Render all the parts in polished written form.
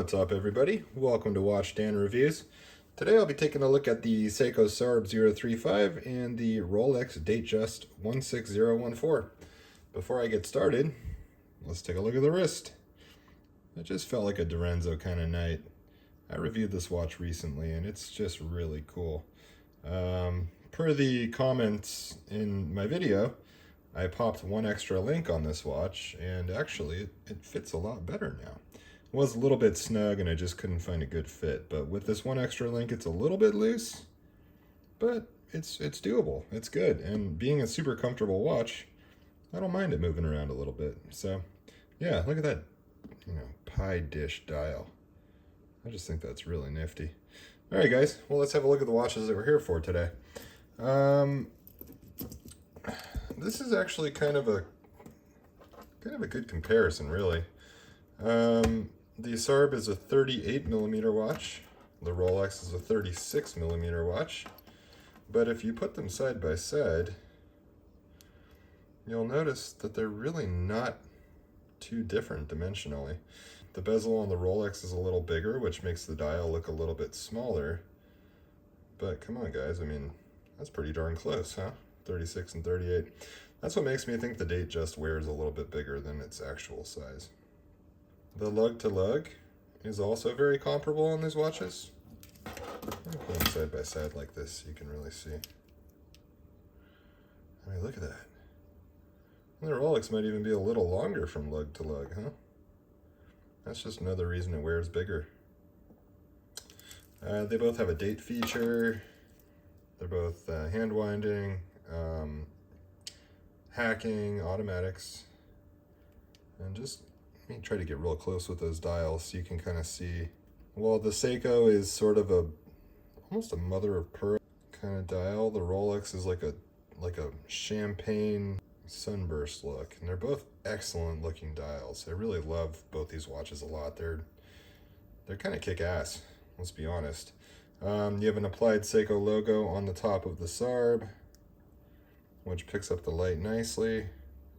What's up, everybody? Welcome to Watch Dan Reviews. Today I'll be taking a look at the Seiko SARB035 and the Rolex Datejust 16014. Before I get started, let's take a look at the wrist. It just felt like a Dorenzo kind of night. I reviewed this watch recently and it's just really cool. Per the comments in my video, I popped one extra link on this watch and actually it fits a lot better now. It was a little bit snug and I just couldn't find a good fit, but with this one extra link it's a little bit loose, but it's doable. It's good, and being a super comfortable watch, I don't mind it moving around a little bit. So yeah, look at that, pie dish dial. I just think that's really nifty. All right, guys, well, let's have a look at the watches that we're here for today. This is actually kind of a good comparison, really. The SARB is a 38mm watch. The Rolex is a 36mm watch. But if you put them side by side, you'll notice that they're really not too different dimensionally. The bezel on the Rolex is a little bigger, which makes the dial look a little bit smaller. But come on, guys, I mean, that's pretty darn close, huh? 36 and 38. That's what makes me think the Datejust wears a little bit bigger than its actual size. The lug to lug is also very comparable on these watches. I'm gonna put them side by side like this so you can really see. I mean, look at that. And the Rolex might even be a little longer from lug to lug, huh? That's just another reason it wears bigger. They both have a date feature. They're both hand winding, hacking, automatics, and just let me try to get real close with those dials so you can kind of see. Well, the Seiko is sort of almost a mother of pearl kind of dial. The Rolex is like a champagne sunburst look, and they're both excellent looking dials. I really love both these watches a lot. They're kind of kick-ass, let's be honest. You have an applied Seiko logo on the top of the SARB, which picks up the light nicely.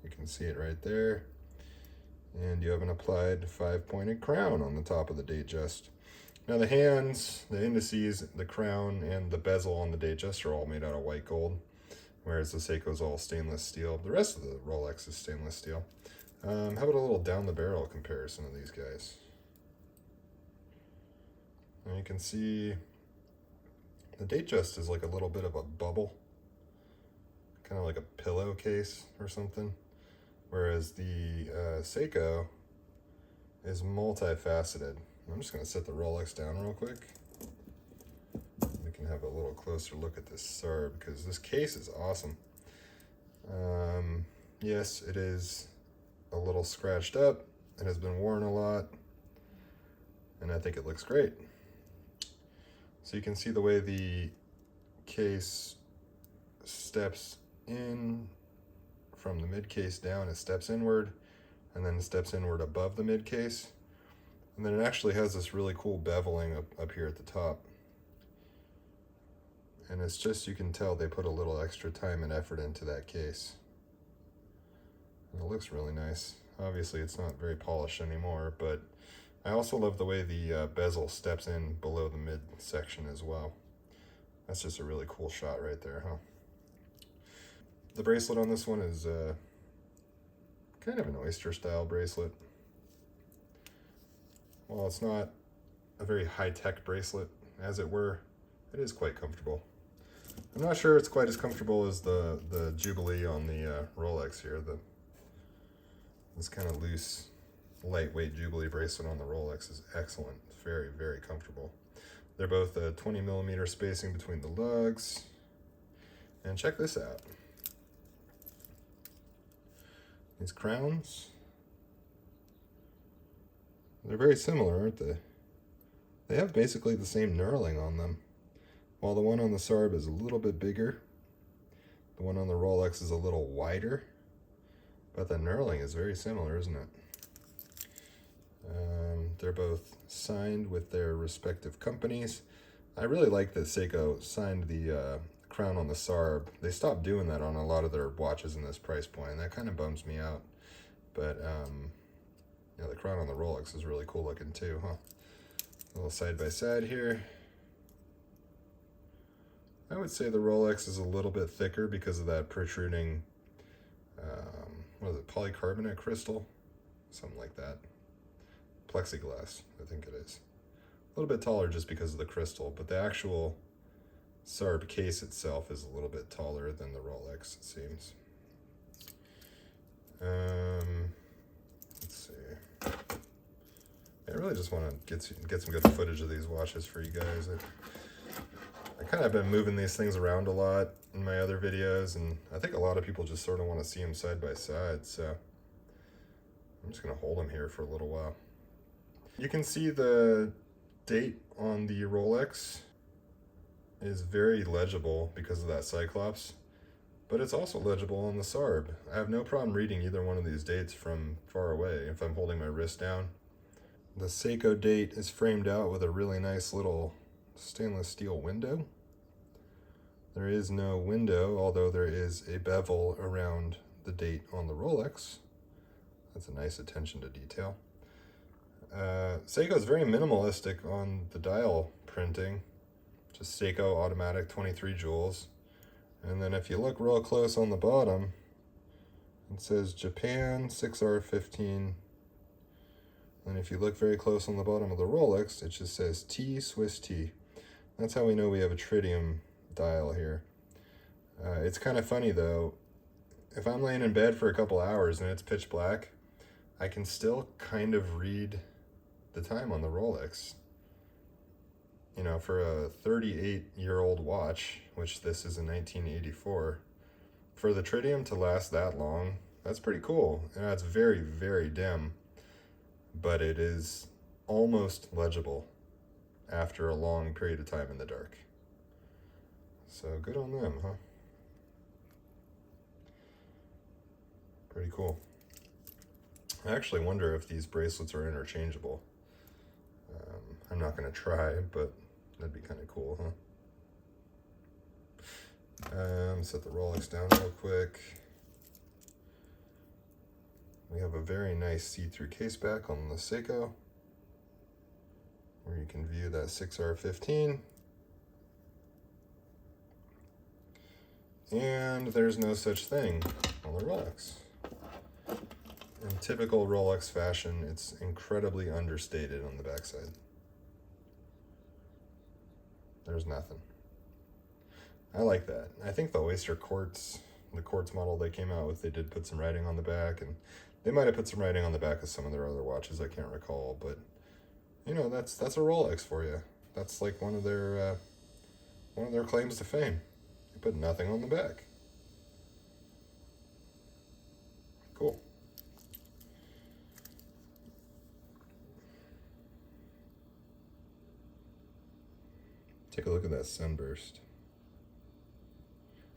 You can see it right there. And you have an applied 5-pointed crown on the top of the Datejust. Now the hands, the indices, the crown, and the bezel on the Datejust are all made out of white gold, whereas the Seiko's all stainless steel. The rest of the Rolex is stainless steel. How about a little down the barrel comparison of these guys? Now you can see the Datejust is like a little bit of a bubble, kind of like a pillowcase or something. Whereas the Seiko is multifaceted. I'm just going to set the Rolex down real quick. We can have a little closer look at this SARB because this case is awesome. Yes, it is a little scratched up. It has been worn a lot. And I think it looks great. So you can see the way the case steps in from the mid case down. It steps inward and then it steps inward above the mid case, and then it actually has this really cool beveling up here at the top, and it's just, you can tell they put a little extra time and effort into that case, and it looks really nice. Obviously it's not very polished anymore, but I also love the way the bezel steps in below the mid section as well. That's just a really cool shot right there, huh? The bracelet on this one is kind of an oyster style bracelet. While it's not a very high-tech bracelet, as it were, it is quite comfortable. I'm not sure it's quite as comfortable as the Jubilee on the Rolex here. This kind of loose, lightweight Jubilee bracelet on the Rolex is excellent. It's very, very comfortable. They're both a 20mm spacing between the lugs. And check this out. These crowns, they're very similar, aren't they? They have basically the same knurling on them. While the one on the SARB is a little bit bigger, the one on the Rolex is a little wider, but the knurling is very similar, isn't it? They're both signed with their respective companies. I really like that Seiko signed the crown on the SARB. They stopped doing that on a lot of their watches in this price point, and that kind of bums me out. But yeah, the crown on the Rolex is really cool looking too, huh? A little side by side here. I would say the Rolex is a little bit thicker because of that protruding, what is it, polycarbonate crystal? Something like that. Plexiglass, I think it is. A little bit taller just because of the crystal, but the actual SARB case itself is a little bit taller than the Rolex, it seems. Let's see. I really just want to get some good footage of these watches for you guys. I kind of been moving these things around a lot in my other videos, and I think a lot of people just sort of want to see them side by side, so I'm just going to hold them here for a little while. You can see the date on the Rolex is very legible because of that cyclops, but it's also legible on the SARB. I have no problem reading either one of these dates from far away if I'm holding my wrist down. The Seiko date is framed out with a really nice little stainless steel window. There is no window, although there is a bevel around the date on the Rolex. That's a nice attention to detail. Seiko is very minimalistic on the dial printing. Just Seiko automatic 23 jewels. And then if you look real close on the bottom, it says Japan 6R15. And if you look very close on the bottom of the Rolex, it just says T, Swiss T. That's how we know we have a tritium dial here. It's kind of funny though, if I'm laying in bed for a couple hours and it's pitch black, I can still kind of read the time on the Rolex. You know, for a 38-year-old watch, which this is in 1984, for the tritium to last that long, that's pretty cool. And it's very, very dim, but it is almost legible after a long period of time in the dark. So good on them, huh? Pretty cool. I actually wonder if these bracelets are interchangeable. I'm not going to try, but that'd be kind of cool, huh? Set the Rolex down real quick. We have a very nice see-through case back on the Seiko, where you can view that 6R15. And there's no such thing on the Rolex. In typical Rolex fashion, it's incredibly understated on the backside. There's nothing. I like that. I think the Oyster Quartz, the quartz model they came out with, they did put some writing on the back, and they might have put some writing on the back of some of their other watches, I can't recall, but you know, that's a Rolex for you. That's like one of their claims to fame. They put nothing on the back. Cool. Take a look at that sunburst.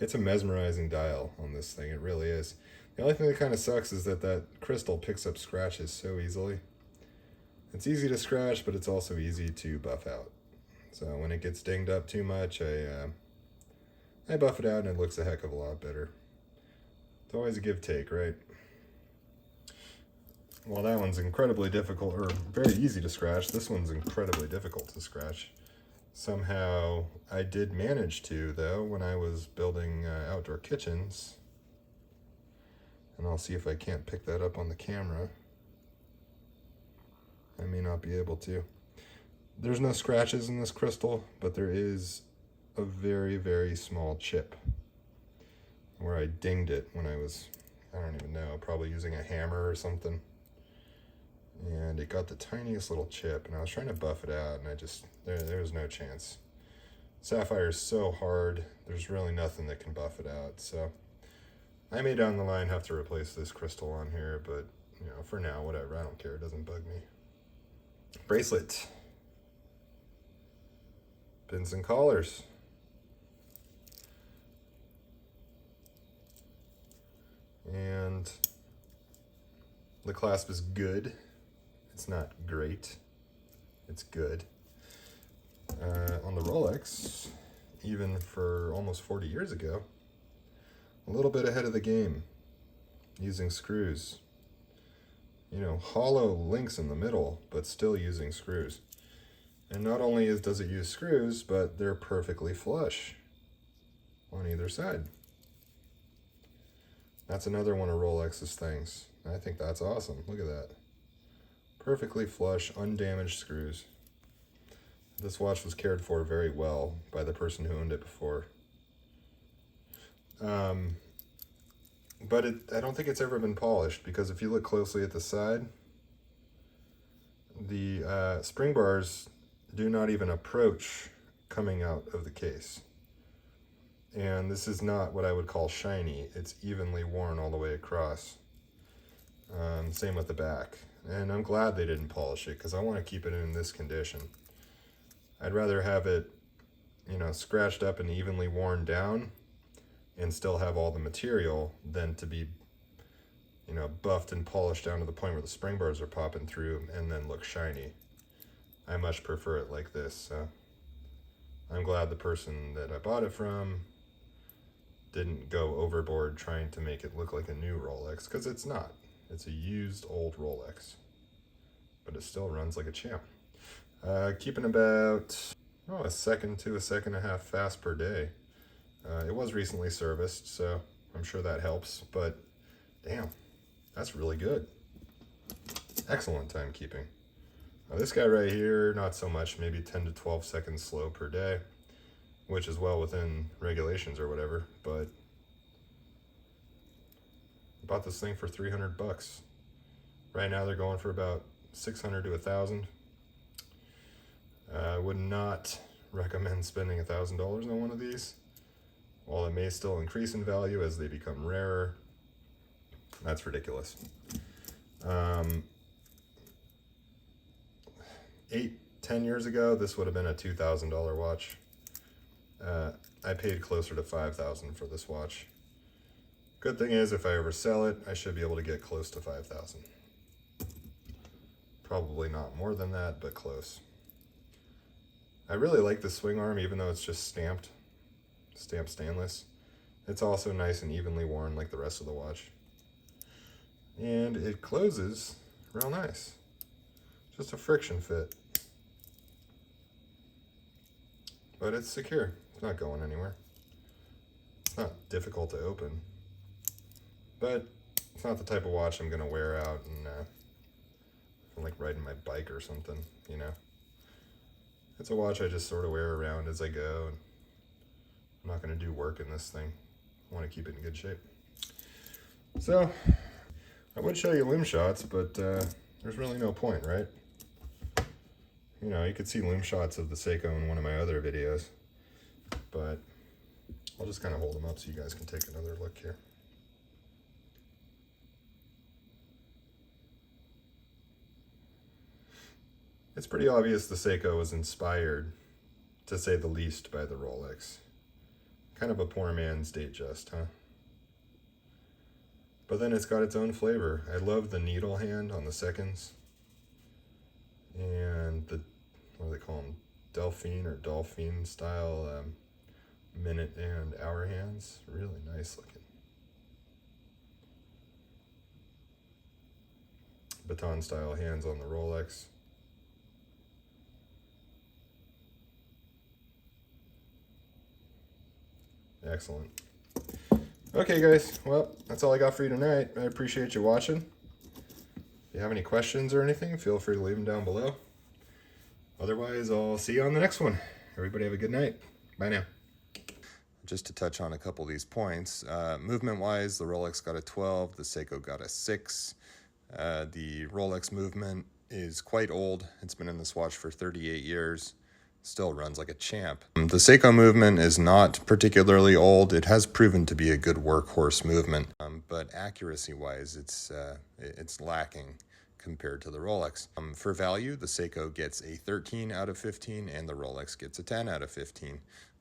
It's a mesmerizing dial on this thing, it really is. The only thing that kind of sucks is that crystal picks up scratches so easily. It's easy to scratch, but it's also easy to buff out. So when it gets dinged up too much, I buff it out and it looks a heck of a lot better. It's always a give-take, right? Well, that one's incredibly difficult, or very easy to scratch. This one's incredibly difficult to scratch. Somehow I did manage to, though, when I was building outdoor kitchens. And I'll see if I can't pick that up on the camera. I may not be able to. There's no scratches in this crystal, but there is a very, very small chip where I dinged it when I was, I don't even know, probably using a hammer or something. And it got the tiniest little chip, and I was trying to buff it out, and there was no chance. Sapphire is so hard, there's really nothing that can buff it out, so I may down the line have to replace this crystal on here, but you know, for now, whatever, I don't care, it doesn't bug me. Bracelet. Pins and collars. And the clasp is good. It's not great. It's good. On the Rolex, even for almost 40 years ago, a little bit ahead of the game, using screws. You know, hollow links in the middle, but still using screws. And not only does it use screws, but they're perfectly flush on either side. That's another one of Rolex's things. I think that's awesome. Look at that. Perfectly flush, undamaged screws. This watch was cared for very well by the person who owned it before. But I don't think it's ever been polished, because if you look closely at the side, the spring bars do not even approach coming out of the case. And this is not what I would call shiny. It's evenly worn all the way across. Same with the back. And I'm glad they didn't polish it, because I want to keep it in this condition. I'd rather have it, you know, scratched up and evenly worn down and still have all the material than to be, you know, buffed and polished down to the point where the spring bars are popping through and then look shiny. I much prefer it like this. So I'm glad the person that I bought it from didn't go overboard trying to make it look like a new Rolex, because it's not. It's a used old Rolex, but it still runs like a champ. Keeping about a second to a second and a half fast per day. It was recently serviced, so I'm sure that helps, but damn, that's really good. Excellent timekeeping. This guy right here, not so much, maybe 10 to 12 seconds slow per day, which is well within regulations or whatever, but I bought this thing for 300 bucks. Right now they're going for about 600 to 1,000. I would not recommend spending $1,000 on one of these. While it may still increase in value as they become rarer, that's ridiculous. 8-10 years ago, this would have been a $2,000 watch. I paid closer to $5,000 for this watch. Good thing is, if I ever sell it, I should be able to get close to $5,000. Probably not more than that, but close. I really like the swing arm, even though it's just stamped stainless. It's also nice and evenly worn like the rest of the watch. And it closes real nice. Just a friction fit. But it's secure. It's not going anywhere. It's not difficult to open. But it's not the type of watch I'm gonna wear out and I'm like riding my bike or something, you know. It's a watch I just sort of wear around as I go, and I'm not going to do work in this thing. I want to keep it in good shape. So, I would show you loom shots, but there's really no point, right? You know, you could see loom shots of the Seiko in one of my other videos, but I'll just kind of hold them up so you guys can take another look here. It's pretty obvious the Seiko was inspired, to say the least, by the Rolex. Kind of a poor man's Datejust, huh? But then it's got its own flavor. I love the needle hand on the seconds. And the, what do they call them? Delphine or Dolphin style minute and hour hands. Really nice looking. Baton style hands on the Rolex. Excellent. Okay guys, well, that's all I got for you tonight. I appreciate you watching. If you have any questions or anything, feel free to leave them down below. Otherwise, I'll see you on the next one. Everybody have a good night. Bye now. Just to touch on a couple of these points, movement-wise, the Rolex got a 12, the Seiko got a 6. The Rolex movement is quite old. It's been in this watch for 38 years. Still runs like a champ. The Seiko movement is not particularly old. It has proven to be a good workhorse movement, but accuracy-wise, it's lacking compared to the Rolex. For value, the Seiko gets a 13 out of 15, and the Rolex gets a 10 out of 15.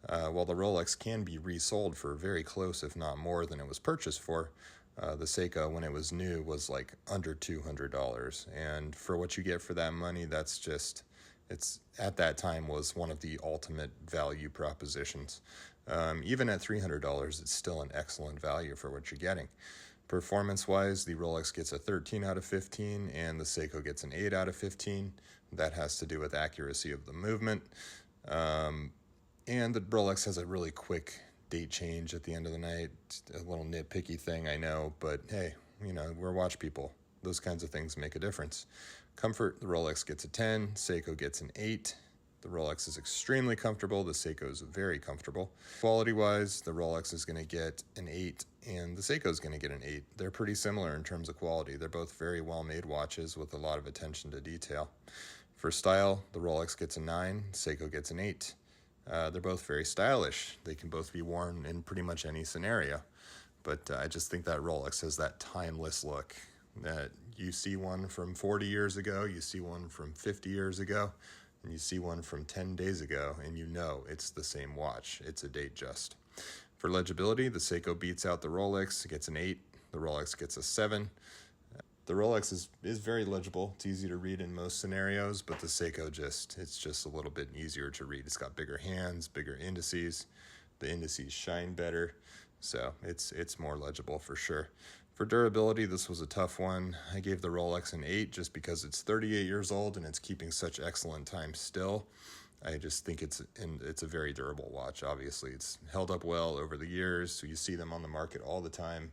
While the Rolex can be resold for very close, if not more, than it was purchased for, the Seiko, when it was new, was like under $200. And for what you get for that money, that's just... It's at that time was one of the ultimate value propositions. Even at $300, it's still an excellent value for what you're getting. Performance-wise, the Rolex gets a 13 out of 15, and the Seiko gets an 8 out of 15. That has to do with accuracy of the movement. And the Rolex has a really quick date change at the end of the night. A little nitpicky thing, I know, but hey, you know, we're watch people. Those kinds of things make a difference. Comfort, the Rolex gets a 10, Seiko gets an 8. The Rolex is extremely comfortable. The Seiko is very comfortable. Quality-wise, the Rolex is going to get an 8, and the Seiko is going to get an 8. They're pretty similar in terms of quality. They're both very well-made watches with a lot of attention to detail. For style, the Rolex gets a 9, Seiko gets an 8. They're both very stylish. They can both be worn in pretty much any scenario. But I just think that Rolex has that timeless look. That you see one from 40 years ago, you see one from 50 years ago, and you see one from 10 days ago, and you know it's the same watch. It's a Datejust. For legibility, the Seiko beats out the Rolex, gets an 8. The Rolex gets a 7. The Rolex is very legible. It's easy to read in most scenarios, but the Seiko it's just a little bit easier to read. It's got bigger hands, bigger indices. The indices shine better, so it's more legible for sure. For durability, this was a tough one. I gave the Rolex an 8 just because it's 38 years old and it's keeping such excellent time still. I just think it's a very durable watch. Obviously, it's held up well over the years, so you see them on the market all the time.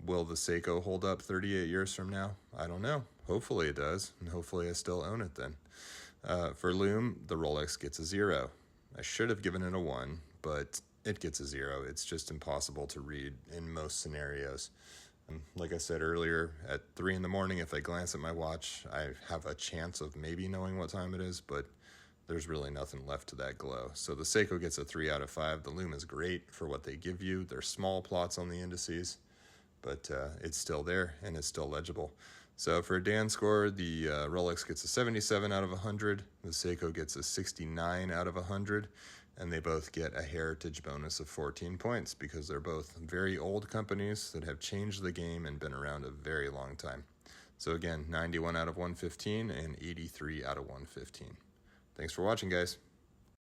Will the Seiko hold up 38 years from now? I don't know. Hopefully it does, and hopefully I still own it then. For lume, the Rolex gets a 0. I should have given it a 1, but it gets a 0. It's just impossible to read in most scenarios. Like I said earlier, at 3 in the morning, if I glance at my watch, I have a chance of maybe knowing what time it is, but there's really nothing left to that glow. So the Seiko gets a 3 out of 5. The lume is great for what they give you. They're small plots on the indices, but it's still there and it's still legible. So for a Dan score, the Rolex gets a 77 out of 100. The Seiko gets a 69 out of 100. And they both get a heritage bonus of 14 points because they're both very old companies that have changed the game and been around a very long time. So again, 91 out of 115 and 83 out of 115. Thanks for watching, guys.